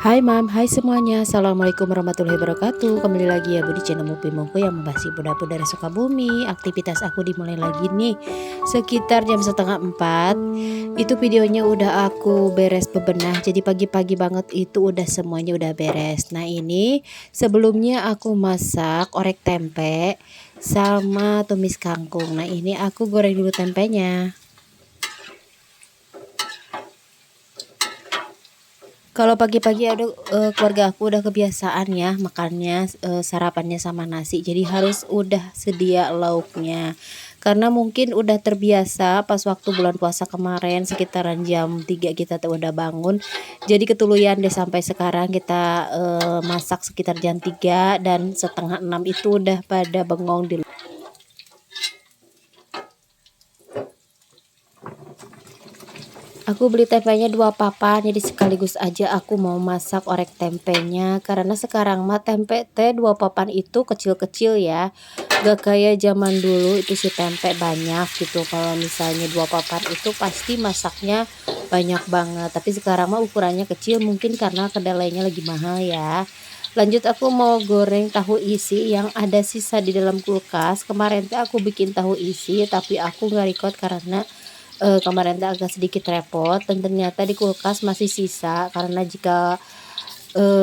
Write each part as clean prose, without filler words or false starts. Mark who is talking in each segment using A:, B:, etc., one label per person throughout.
A: Hai Mam, hai semuanya. Assalamualaikum warahmatullahi wabarakatuh. Kembali lagi ya Bu di channel Mupi Mungku yang membahas ibu dari Sukabumi. Aktivitas aku dimulai lagi nih sekitar jam setengah 4. Itu videonya udah aku beres bebenah. Jadi pagi-pagi banget itu udah semuanya udah beres. Nah ini sebelumnya aku masak orek tempe sama tumis kangkung. Nah ini aku goreng dulu tempenya. Kalau pagi-pagi ada keluarga aku udah kebiasaan ya makannya sarapannya sama nasi. Jadi harus udah sedia lauknya. Karena mungkin udah terbiasa pas waktu bulan puasa kemarin sekitaran jam 3 kita tuh udah bangun. Jadi ketuluyan deh sampai sekarang kita masak sekitar jam 3 dan setengah 6 itu udah pada bengong di. Aku beli tempenya 2 papan, jadi sekaligus aja aku mau masak orek tempenya. Karena sekarang mah tempe teh 2 papan itu kecil-kecil ya. Gak kayak zaman dulu itu si tempe banyak gitu. Kalau misalnya 2 papan itu pasti masaknya banyak banget. Tapi sekarang mah ukurannya kecil mungkin karena kedelainya lagi mahal ya. Lanjut aku mau goreng tahu isi yang ada sisa di dalam kulkas. Kemarin tuh aku bikin tahu isi tapi aku nggak record karena kemarin tuh agak sedikit repot dan ternyata di kulkas masih sisa karena jika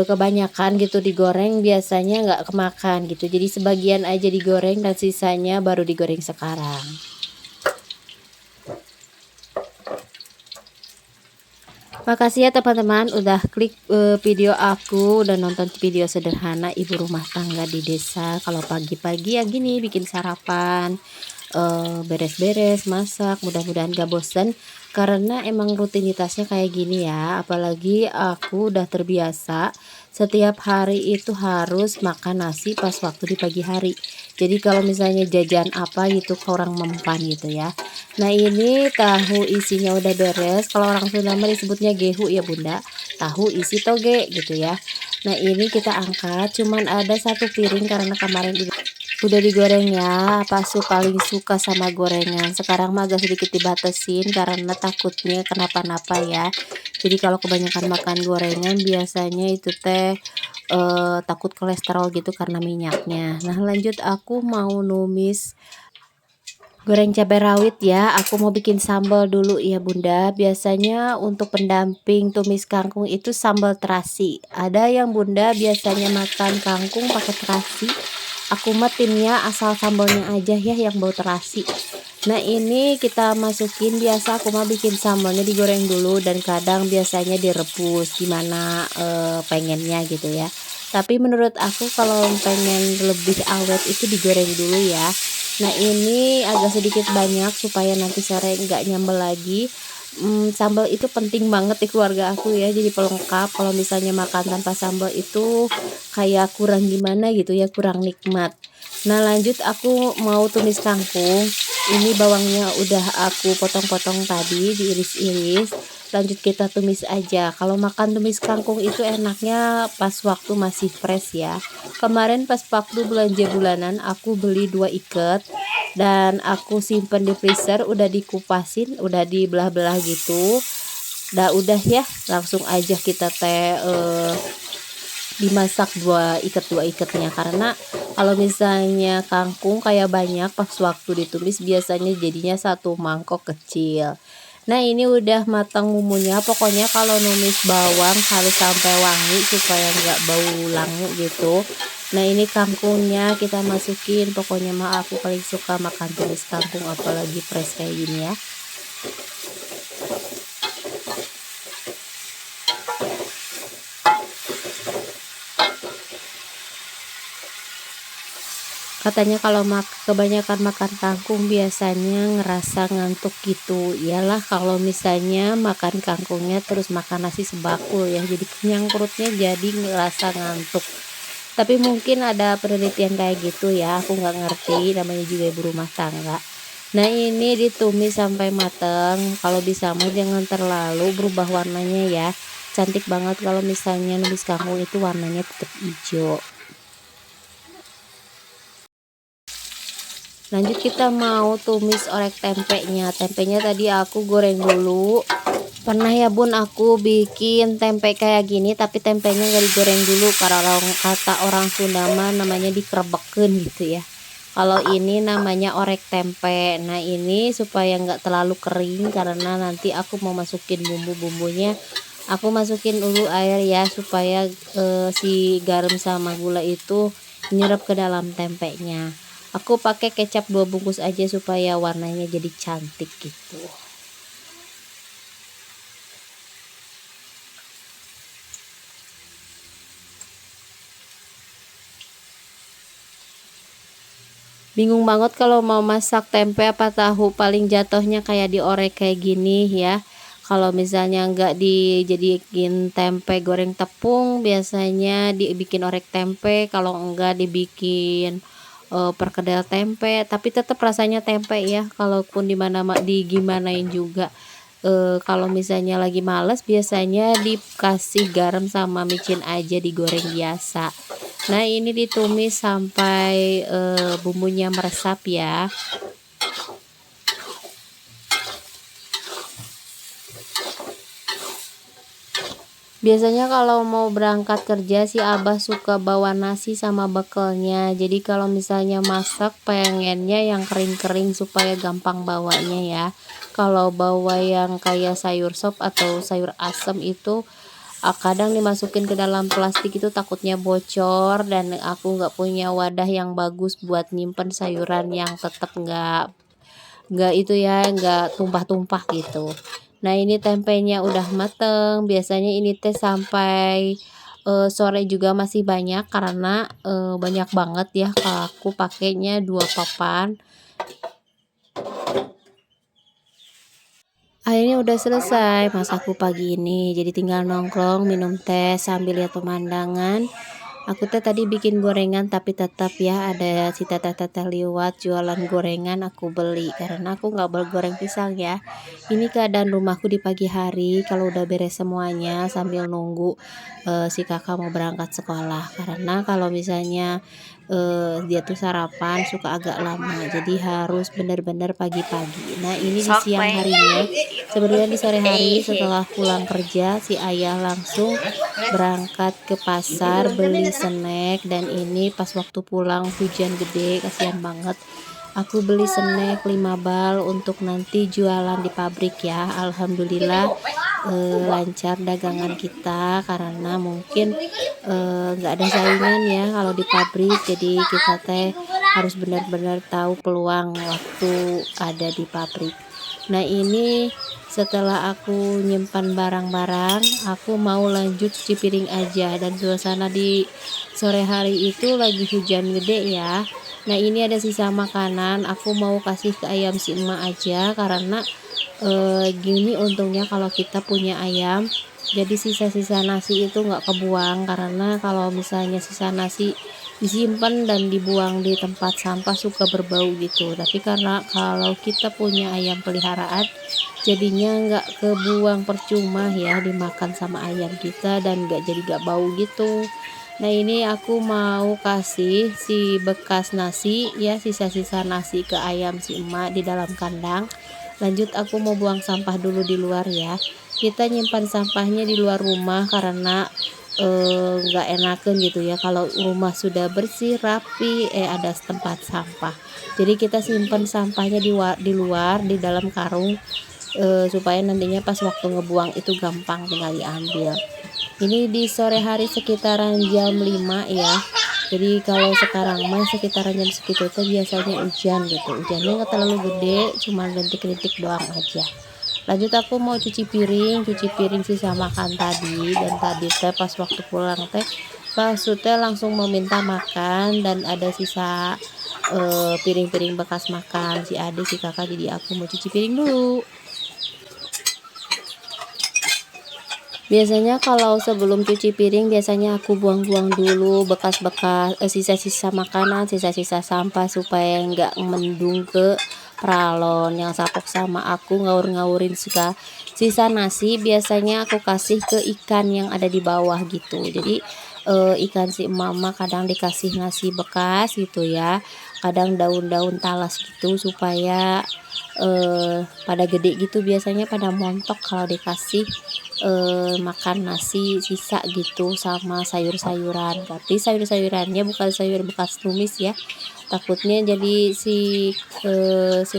A: kebanyakan gitu digoreng biasanya nggak kemakan gitu, jadi sebagian aja digoreng dan sisanya baru digoreng sekarang. Makasih ya teman-teman udah klik video aku, udah nonton video sederhana ibu rumah tangga di desa. Kalau pagi-pagi ya gini bikin sarapan, beres-beres, masak, mudah-mudahan gak bosen karena emang rutinitasnya kayak gini ya. Apalagi aku udah terbiasa setiap hari itu harus makan nasi pas waktu di pagi hari. Jadi kalau misalnya jajan apa gitu kurang mempan gitu ya. Nah ini tahu isinya udah beres. Kalau orang Sunda mah disebutnya gehu ya Bunda, tahu isi toge gitu ya. Nah ini kita angkat, cuman ada satu piring karena kemarin udah digoreng ya. Pasu paling suka sama gorengan. Sekarang mah agak sedikit dibatasin karena takutnya kenapa-napa ya. Jadi kalau kebanyakan makan gorengan biasanya itu teh takut kolesterol gitu karena minyaknya. Nah lanjut aku mau numis goreng cabai rawit ya. Aku mau bikin sambal dulu ya Bunda. Biasanya untuk pendamping tumis kangkung itu sambal terasi. Ada yang Bunda biasanya makan kangkung pakai terasi. Aku mah timnya asal sambalnya aja ya yang bau terasi. Nah ini kita masukin, biasa aku mah bikin sambalnya digoreng dulu dan kadang biasanya direbus gimana pengennya gitu ya. Tapi menurut aku kalau pengen lebih awet itu digoreng dulu ya. Nah ini agak sedikit banyak supaya nanti sore nggak nyambel lagi. Sambal itu penting banget di keluarga aku ya, jadi pelengkap. Kalau misalnya makan tanpa sambal itu kayak kurang gimana gitu ya, kurang nikmat. Nah lanjut aku mau tumis kangkung. Ini bawangnya udah aku potong-potong tadi, diiris-iris. Lanjut kita tumis aja. Kalau makan tumis kangkung itu enaknya pas waktu masih fresh ya. Kemarin pas waktu belanja bulanan aku beli 2 ikat dan aku simpen di freezer, udah dikupasin, udah dibelah-belah gitu. Udah ya, langsung aja kita teh dimasak dua ikatnya karena kalau misalnya kangkung kayak banyak pas waktu ditumis biasanya jadinya satu mangkok kecil. Nah ini udah matang bumbunya, pokoknya kalau numis bawang harus sampai wangi supaya nggak bau langu gitu. Nah ini kangkungnya kita masukin, pokoknya mah aku paling suka makan tumis kangkung apalagi fresh kayak gini ya. Katanya kalau kebanyakan makan kangkung biasanya ngerasa ngantuk gitu. Iyalah kalau misalnya makan kangkungnya terus makan nasi sebakul ya, jadi kenyang perutnya jadi ngerasa ngantuk. Tapi mungkin ada penelitian kayak gitu ya, aku nggak ngerti, namanya juga ibu rumah tangga. Nah ini ditumis sampai mateng. Kalau bisa mah jangan terlalu berubah warnanya ya. Cantik banget kalau misalnya numis kangkung itu warnanya tetap hijau. Lanjut kita mau tumis orek tempenya. Tempenya tadi aku goreng dulu Pernah ya bun aku bikin tempe kayak gini, tapi tempenya nggak digoreng dulu karena kata orang Sunda mah namanya dikerebeken gitu ya. Kalau ini namanya orek tempe. Nah ini supaya nggak terlalu kering karena nanti aku mau masukin bumbu-bumbunya. Aku masukin dulu air ya supaya si garam sama gula itu nyerap ke dalam tempenya. Aku pakai kecap 2 bungkus aja supaya warnanya jadi cantik gitu. Bingung banget kalau mau masak tempe apa tahu, paling jatuhnya kayak diorek kayak gini ya. Kalau misalnya nggak dijadiin tempe goreng tepung, biasanya dibikin orek tempe, kalau enggak dibikin perkedel tempe, tapi tetap rasanya tempe ya, kalaupun digimanain juga. Kalau misalnya lagi males, biasanya dikasih garam sama micin aja, digoreng biasa. Nah ini ditumis sampai bumbunya meresap ya. Biasanya kalau mau berangkat kerja si Abah suka bawa nasi sama bekalnya. Jadi kalau misalnya masak pengennya yang kering-kering supaya gampang bawanya ya. Kalau bawa yang kayak sayur sop atau sayur asem itu kadang dimasukin ke dalam plastik itu takutnya bocor, dan aku nggak punya wadah yang bagus buat nyimpen sayuran yang tetap nggak itu ya, nggak tumpah-tumpah gitu. Nah ini tempenya udah mateng, biasanya ini teh sampai sore juga masih banyak karena banyak banget ya, kalau aku pakainya 2 papan. Akhirnya udah selesai masaku pagi ini, jadi tinggal nongkrong minum teh sambil lihat pemandangan. Aku teh tadi bikin gorengan, tapi tetap ya ada si teteh-teteh liwat jualan gorengan, aku beli karena aku nggak bergoreng pisang ya. Ini keadaan rumahku di pagi hari, kalau udah beres semuanya sambil nunggu si kakak mau berangkat sekolah, karena kalau misalnya dia tuh sarapan suka agak lama, jadi harus benar-benar pagi-pagi. Nah ini di siang harinya, sebenarnya di sore hari setelah pulang kerja si ayah langsung berangkat ke pasar beli snack, dan ini pas waktu pulang hujan gede, kasihan banget. Aku beli snack 5 bal untuk nanti jualan di pabrik ya. Alhamdulillah lancar dagangan kita karena mungkin nggak ada saingan ya kalau di pabrik, jadi kita teh harus benar-benar tahu peluang waktu ada di pabrik. Nah ini setelah aku nyimpan barang-barang, aku mau lanjut cuci piring aja, dan suasana di sore hari itu lagi hujan gede ya. Nah ini ada sisa makanan, aku mau kasih ke ayam si emak aja karena gini untungnya kalau kita punya ayam, jadi sisa-sisa nasi itu nggak kebuang, karena kalau misalnya sisa nasi disimpan dan dibuang di tempat sampah suka berbau gitu. Tapi karena kalau kita punya ayam peliharaan, jadinya nggak kebuang percuma ya, dimakan sama ayam kita dan nggak jadi nggak bau gitu. Nah ini aku mau kasih si bekas nasi ya, sisa-sisa nasi ke ayam si emak di dalam kandang. Lanjut aku mau buang sampah dulu di luar ya. Kita nyimpan sampahnya di luar rumah karena nggak enakan gitu ya kalau rumah sudah bersih rapi ada tempat sampah. Jadi kita simpan sampahnya di luar di dalam karung, supaya nantinya pas waktu ngebuang itu gampang tinggal diambil. Ini di sore hari sekitaran jam 5 ya. Jadi kalau sekarang mah sekitaran jam segitu tuh biasanya hujan gitu. Hujannya nggak terlalu gede, cuma rintik-rintik doang aja. Lanjut aku mau cuci piring sisa makan tadi, dan tadi teh pas waktu pulang teh maksudnya langsung meminta makan, dan ada sisa piring-piring bekas makan si adik si kakak, jadi aku mau cuci piring dulu. Biasanya kalau sebelum cuci piring, biasanya aku buang-buang dulu bekas-bekas sisa-sisa makanan, sisa-sisa sampah supaya nggak mendung ke pralon. Yang sapok sama aku ngawur-ngawurin suka sisa nasi, biasanya aku kasih ke ikan yang ada di bawah gitu. Jadi ikan si mama kadang dikasih nasi bekas gitu ya. kadang daun-daun talas gitu supaya pada gede gitu, biasanya pada montok kalau dikasih makan nasi sisa gitu sama sayur-sayuran. Tapi sayur-sayurannya bukan sayur bekas tumis ya, takutnya jadi si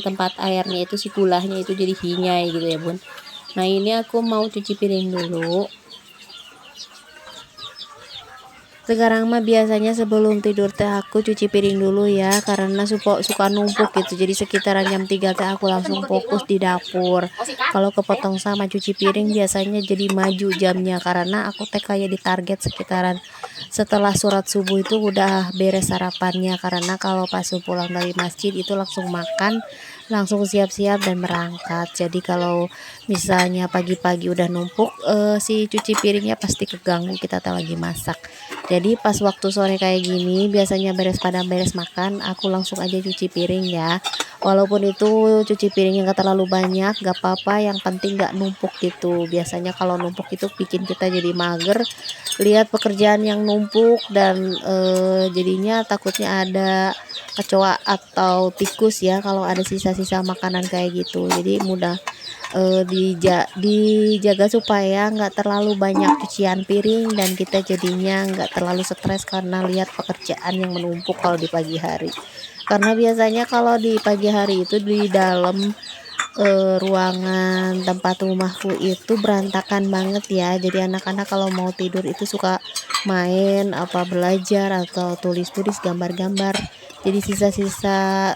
A: tempat airnya itu, si kulahnya itu jadi hinyai gitu ya bun. Nah ini aku mau cuci piring dulu. Sekarang mah biasanya sebelum tidur teh aku cuci piring dulu ya, karena suka numpuk gitu. Jadi sekitaran jam 3 teh aku langsung fokus di dapur. Kalau kepotong sama cuci piring biasanya jadi maju jamnya, karena aku teh kayak ditarget sekitaran setelah surat subuh itu udah beres sarapannya, karena kalau pas pulang dari masjid itu langsung makan, langsung siap-siap dan berangkat. Jadi kalau misalnya pagi-pagi udah numpuk, si cuci piringnya pasti keganggu, kita teh lagi masak. Jadi pas waktu sore kayak gini biasanya beres makan, aku langsung aja cuci piring ya. Walaupun itu cuci piringnya gak terlalu banyak, gak apa-apa, yang penting gak numpuk gitu. Biasanya kalau numpuk itu bikin kita jadi mager, lihat pekerjaan yang numpuk, dan jadinya takutnya ada kecoa atau tikus ya kalau ada sisa-sisa makanan kayak gitu. Jadi mudah dijaga supaya nggak terlalu banyak cucian piring, dan kita jadinya nggak terlalu stres karena lihat pekerjaan yang menumpuk kalau di pagi hari. Karena biasanya kalau di pagi hari itu di dalam ruangan tempat rumahku itu berantakan banget ya. Jadi anak-anak kalau mau tidur itu suka main apa belajar atau tulis-tulis gambar-gambar. Jadi sisa-sisa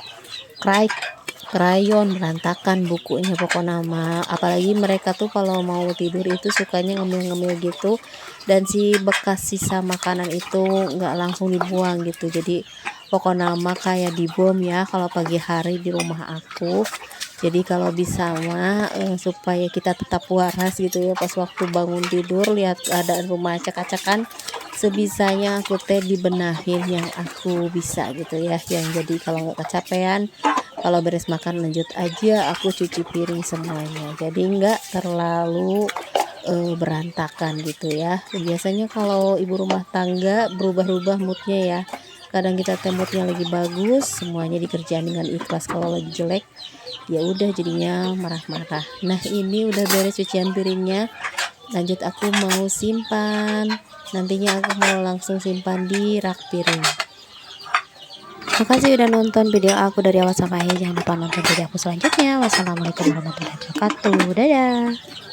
A: krayon berantakan, bukunya pokok nama. Apalagi mereka tuh kalau mau tidur itu sukanya ngemil-ngemil gitu, dan si bekas sisa makanan itu nggak langsung dibuang gitu. Jadi pokok nama kayak dibom ya kalau pagi hari di rumah aku. Jadi kalau bisa mah supaya kita tetap waras gitu ya, pas waktu bangun tidur lihat keadaan rumah acak-acakan, sebisanya aku teh dibenahin yang aku bisa gitu ya. Yang jadi kalau nggak kecapean, kalau beres makan lanjut aja aku cuci piring semuanya, jadi nggak terlalu berantakan gitu ya. Biasanya kalau ibu rumah tangga berubah-ubah moodnya ya, kadang kita moodnya lagi bagus semuanya dikerjain dengan ikhlas, kalau lagi jelek ya udah jadinya marah-marah. Nah ini udah beres cucian piringnya, lanjut aku mau simpan, nantinya aku mau langsung simpan di rak piring. Makasih udah nonton video aku dari awal sampai akhir. Jangan lupa nonton video aku selanjutnya. Wassalamualaikum warahmatullahi wabarakatuh. Dadah.